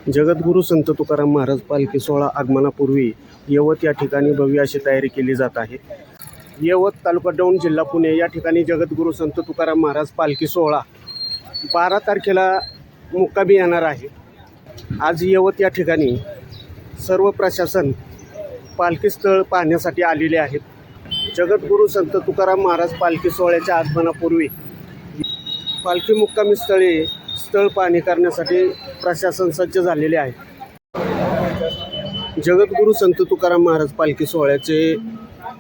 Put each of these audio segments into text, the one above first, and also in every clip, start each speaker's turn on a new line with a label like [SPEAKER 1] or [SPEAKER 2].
[SPEAKER 1] जगद्गुरू संत तुकाराम महाराज पालखी सोहळा आगमनापूर्वी यवत या ठिकाणी भव्य अशी तयारी केली जात आहे। यवत तालुका दौंड जिल्हा पुणे या ठिकाणी जगद्गुरू संत तुकाराम महाराज पालखी सोहळा 12 तारखेला मुक्कामी येणार आहे। आज यवत या ठिकाणी सर्व प्रशासन पालखी स्थळ पाहण्यासाठी आलेले आहेत। जगद्गुरू संत तुकाराम महाराज पालखी सोहळ्याच्या आगमनापूर्वी पालखी मुक्कामी स्थळ पाहणी करण्यासाठी प्रशासन सज्ज झालेले आहे। जगद्गुरू संत तुकाराम महाराज पालखी सोहळ्याचे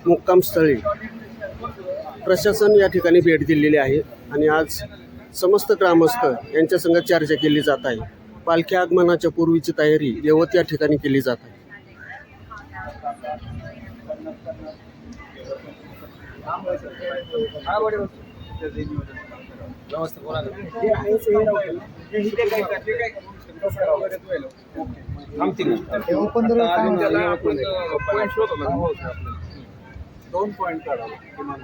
[SPEAKER 1] मुक्काम स्थळी प्रशासन या ठिकाणी भेट दिलेली आहे आणि आज समस्त ग्रामस्थ यांच्या संग चर्चा केली जात आहे। पालखी आगमनाच्या पूर्वीची तयारी यवत या ठिकाणी केली जात आहे।
[SPEAKER 2] दोन पॉईंट काढावं किमान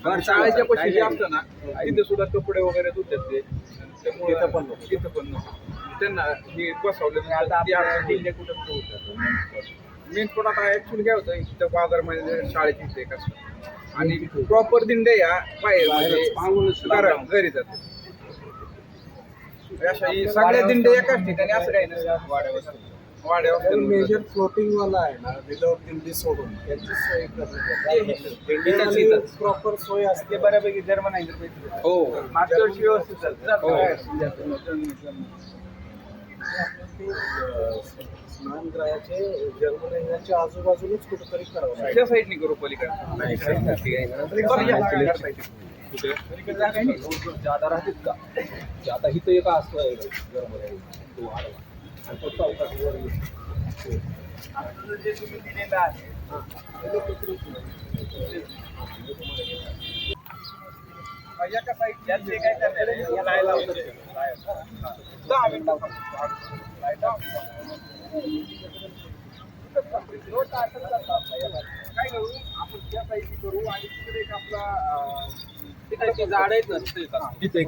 [SPEAKER 2] कारण शाळेच्या पशी असतं ना तिथे सुद्धा कपडे वगैरे धुतात ते तिथं पण त्यांना हे बसवलं कुठं मेन प्रोडक्ट ऍक्च्युली काय होतं इथं बाजार मध्ये शाळेत इथे कसं आणि प्रॉपर दिंडे या बाहेर घरी जातात सगळ्या दिंडे एकाच ठिकाणी असं काही नसतं। वाड्यावर मेजर फ्लोटिंग वाला आहे ना विदाउट दिंडी सोडून त्याची सोय करण्याची प्रॉपर सोय असते बऱ्यापैकी जर्मन आहे हो मागच्या वर्षी व्यवस्थित स्नानगृहाचे जर्मन येण्याच्या आजूबाजूलाच कुठेतरी करावं त्या साईडनी करू पलीकडे जादा राहतील का आता इथं एक असतो जर्मन तो वाढवा झाड आहेत ना तिथे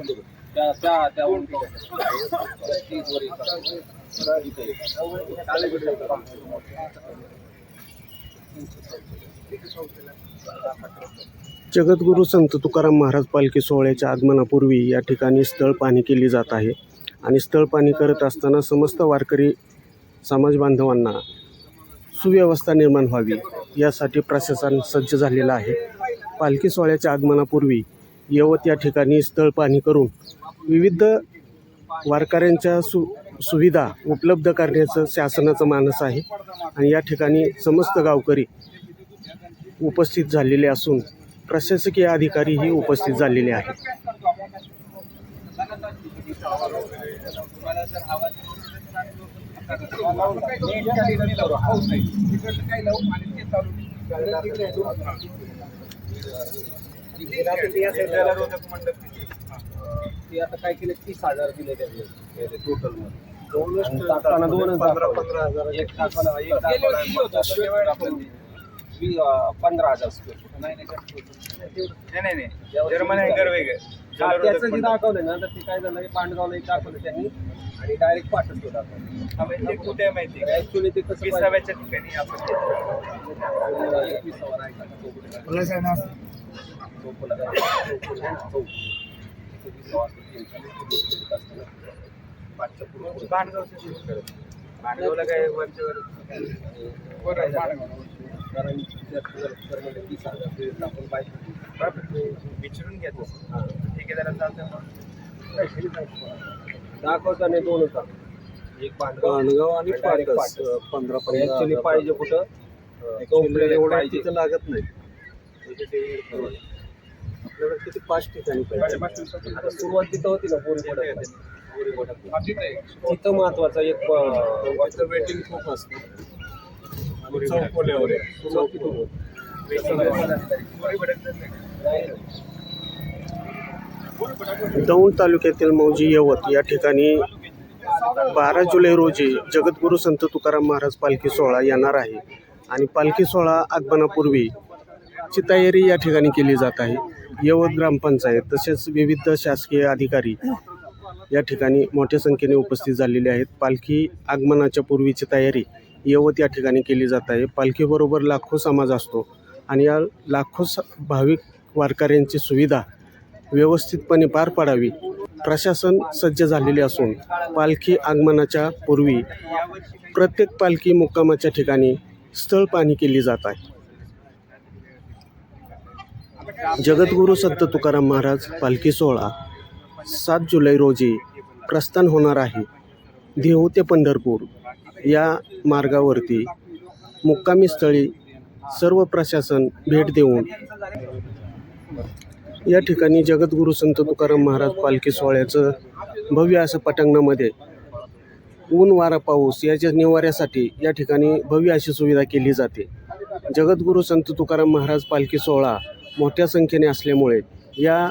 [SPEAKER 1] जगद्गुरू संत तुकाराम महाराज पालखी सोहळ्याच्या आगमनापूर्वी या ठिकाणी स्थळ पाहणी केली जात आहे आणि स्थळ पाहणी करत असताना समस्त वारकरी समाज बांधवांना सुव्यवस्था निर्माण व्हावी यासाठी प्रशासन सज्ज झालेलं आहे। पालखी सोहळ्याच्या आगमनापूर्वी यवत या ठिकाणी स्थळ पाहणी करून विविध वारकऱ्यांच्या सुविधा उपलब्ध करण्याचं शासनाचं मानस आहे आणि या ठिकाणी समस्त गावकरी उपस्थित झालेले असून प्रशासकीय अधिकारीही उपस्थित झालेले आहेत।
[SPEAKER 2] ते आता काय केले 30,000 दिले त्याचे टोटल मध्ये 15,000 एक टाकाला 15,000 स्क्वेअर नाही जर्मन हँगर वेगळे त्याचं जे दाखवलं ना तर ते काय झालं पांडगावला एक दाखवलं त्यांनी आणि डायरेक्ट पाठवतो दाखवलं ते कुठे माहिती आहे ऍक्च्युली ते कसं 20व्याच्या ठिकाणी आपण 21वर पांडगावला काय वरच्यावर विचारून घेतो ठेकेदारा चालतं दाखवता नाही दोन होता एक पांडगाव आणि 15 ऍक्च्युली पाहिजे कुठं एवढं तिथं लागत नाही आपल्याकडे किती 5 ठिकाणी पाहिजे। आता सुरुवात तिथं होती ना बोरी तिथं महत्वाचा एक वेटिंग खूप असतं
[SPEAKER 1] दौंड तालुक्यातील मौजी यवत या ठिकाणी 12 जुलै रोजी जगद्गुरू संत तुकाराम महाराज पालखी सोहळा येणार आहे आणि पालखी सोहळा आगमनापूर्वी ची तयारी या ठिकाणी केली जात आहे। यवत ग्रामपंचायत तसेच विविध शासकीय अधिकारी या ठिकाणी मोठ्या संख्येने उपस्थित झालेले आहेत. पालखी आगमनाच्या पूर्वीची तयारी यवत या ठिकाणी केली जात आहे. पालखीबरोबर लाखो समाज असतो आणि या लाखो भाविक वारकऱ्यांची सुविधा व्यवस्थितपणे पार पाडावी प्रशासन सज्ज झालेले असून पालखी आगमनाच्या पूर्वी प्रत्येक पालखी मुक्कामाच्या ठिकाणी स्थळ पाहणी केली जात आहे. जगद्गुरू संत तुकाराम महाराज पालखी सोहळा 7 जुलै रोजी प्रस्थान होणार आहे. देहू ते पंढरपूर या मार्गावरती मुक्कामी स्थळी सर्व प्रशासन भेट देऊन या ठिकाणी जगद्गुरू संत तुकाराम महाराज पालखी सोहळ्याचं भव्य असं पटांगणामध्ये ऊन वारा पाऊस याच्या निवाऱ्यासाठी या ठिकाणी भव्य अशी सुविधा केली जाते. जगद्गुरू संत तुकाराम महाराज पालखी सोहळा मोठ्या संख्येने असल्यामुळे या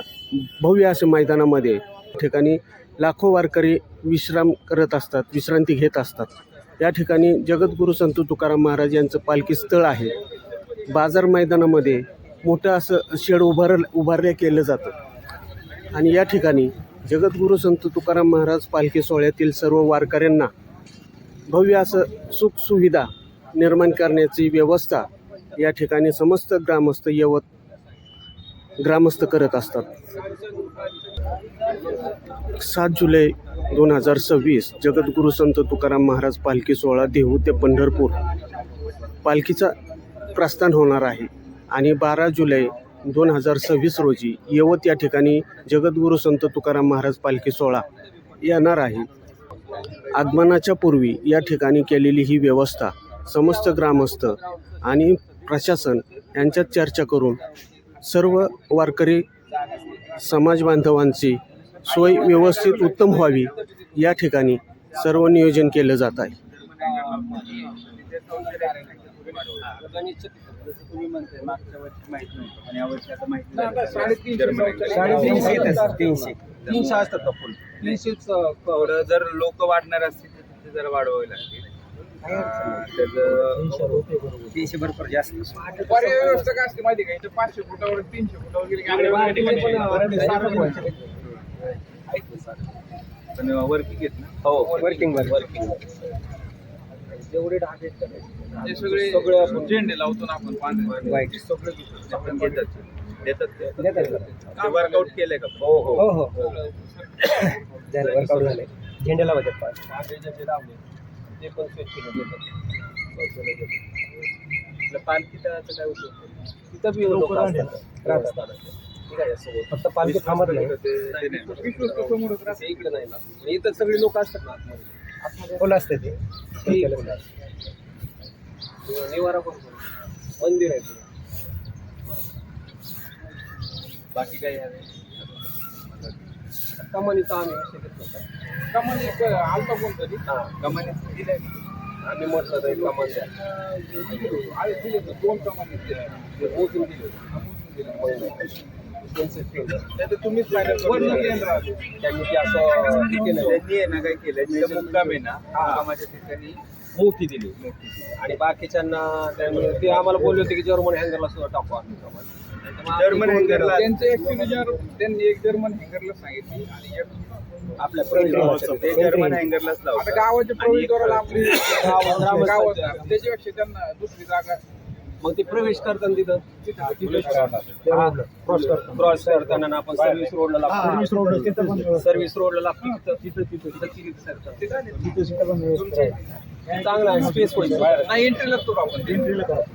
[SPEAKER 1] भव्य अशा मैदानामध्ये ठिकाणी लाखो वारकरी विश्राम करत असतात, विश्रांती घेत असतात. या ठिकाणी जगद्गुरू संत तुकाराम महाराज यांचं पालखी स्थळ आहे. बाजार मैदानामध्ये मोठं असं शेड उभारल्या केलं जातं आणि या ठिकाणी जगद्गुरू संत तुकाराम महाराज पालखी सोहळ्यातील सर्व वारकऱ्यांना भव्य असं सुखसुविधा निर्माण करण्याची व्यवस्था या ठिकाणी समस्त ग्रामस्थ करत असतात. 7 जुलै 2026 जगद्गुरू संत तुकाराम महाराज पालखी सोहळा देहू ते पंढरपूर पालखीचा प्रस्थान होणार आहे आणि 12 जुलै 2026 रोजी यवत या ठिकाणी जगद्गुरू संत तुकाराम महाराज पालखी सोहळा येणार आहे. आगमनाच्या पूर्वी या ठिकाणी केलेली ही व्यवस्था समस्त ग्रामस्थ आणि प्रशासन यांच्यात चर्चा करून सर्व वारकरी समाज बांधवांची सोय व्यवस्थित उत्तम व्हावी या ठिकाणी सर्व नियोजन केलं जात आहे.
[SPEAKER 2] तुम्ही म्हणते मागच्या वर्षी माहिती नव्हतं आणि यावर्षी आता माहिती झालं. 350 असतात का फुल 300च थोडं जर लोक वाढणार असतील तर ते जरा वाढवावे लागतील. त्याचं 300 भरपूर जास्त पर्याय व्यवस्था काय असते माहिती का? इथं 500 फुटावर 300 फुटावर गेली पण वर्किंग घेत ना. हो वर्किंग जेवढे ढाके ते सगळे आपण झेंडे लावतो ना आपण पांढरे सगळे आपण देतात वर्कआउट केलंय का? हो हो हो झालं वर्कआउट झाले. झेंडे लावायचे ते पण स्विच केलं पालखीचा काय उपयोग तिथं बी लोक राहतात. फक्त पालखी थांबत नाही इकडे नाही ना. इथं सगळी लोक असतात ना खोल असते ते निवारा मंदिर आहे. बाकी काही कमानीचा आम्ही कमानी आलता कोणतरी कमानी दिले आम्ही म्हटलं तर कमानी दिले 2 कमानी मोजून दिले तुम्हीच त्यांनी ते असं त्यांनी ना काय केलं मुक्काम आहे ना मुक्कामाच्या ठिकाणी मोठी दिली आणि बाकीच्यांना त्यांनी ते आम्हाला बोलले होते की जर्मन हँगरला सुद्धा टाकू आम्ही जर्मन हँगरला त्यांनी एक जर्मन हँगरला सांगितली आणि आपल्या जर्मन हँगरलाच लावलं. गावाच्या प्रवेशद्वाराला आपली गावात त्याच्यापेक्षा त्यांना दुसरी जागा मग ते प्रवेश करताना तिथं क्रॉस करताना आपण सर्व्हिस रोडला लागतो. सर्व्हिस रोडला लागतो चांगला आहे स्पेस नाही एंट्रीला तो आपण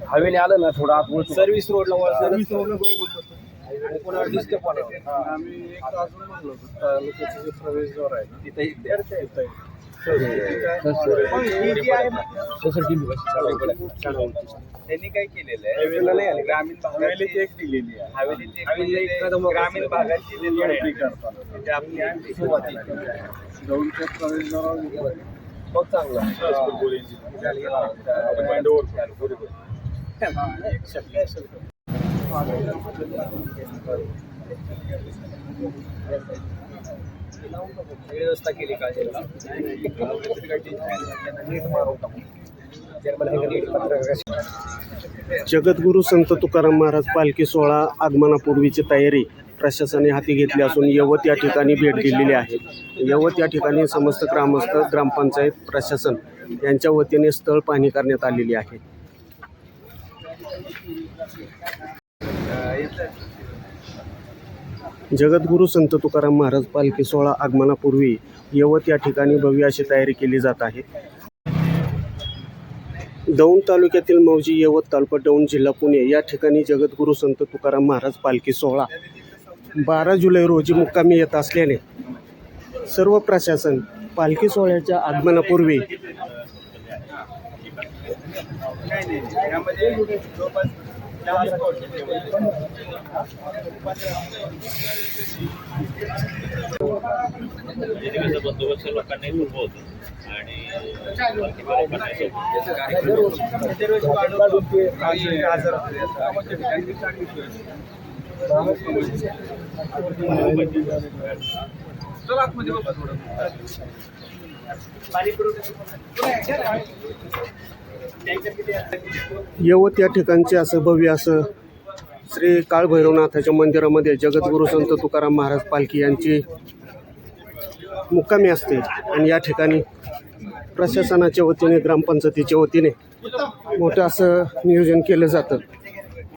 [SPEAKER 2] हवेली आलं ना थोडा सर्व्हिस रोडला आणि कोणावर दिसतं पण आम्ही एक अजून म्हणलो तालुक्याचं जे प्रवेशद्वार आहे ना तिथे त्यांनी काय केलेलं आहे ग्रामीण भागाची एक दिलेली आहे ग्रामीण भागाची दिलेली आहे आपली दौलच्या प्रवेशद्वारावर मग चांगलं व्यवस्था केली का
[SPEAKER 1] जगद्गुरू संत तुकाराम महाराज पालखी सोहळा आगमनापूर्वीची तयारी प्रशासनाने हाती घेतली असून यवत या ठिकाणी भेट दिलेली आहे. यवत या ठिकाणी समस्त ग्रामस्थ, ग्रामपंचायत, प्रशासन यांच्या वतीने स्थळ पाहणी करण्यात आलेली आहे. जगद्गुरू संत तुकाराम महाराज पालखी सोहळा आगमनापूर्वी यवत या ठिकाणी भव्य अशी तयारी केली जात आहे. दौंड तालुक्यातील मौजी, यवत तालुका, दौंड जिल्हा पुणे या ठिकाणी जगद्गुरू संत तुकाराम महाराज पालखी सोहळा 12 जुलै रोजी मुक्कामी येत असल्याने सर्व प्रशासन पालखी सोहळ्याच्या आगमनापूर्वी
[SPEAKER 3] बंदोबस्त लोकांनाही सोपं होतं आणि
[SPEAKER 2] चला आतमध्ये बघा थोडं.
[SPEAKER 1] यवत या ठिकाणचे असं भव्य असं श्री काळभैरवनाथाच्या मंदिरामध्ये जगद्गुरू संत तुकाराम महाराज पालखी यांची मुक्कामी असते आणि या ठिकाणी प्रशासनाच्या वतीने, ग्रामपंचायतीच्या वतीने मोठं असं नियोजन केलं जातं.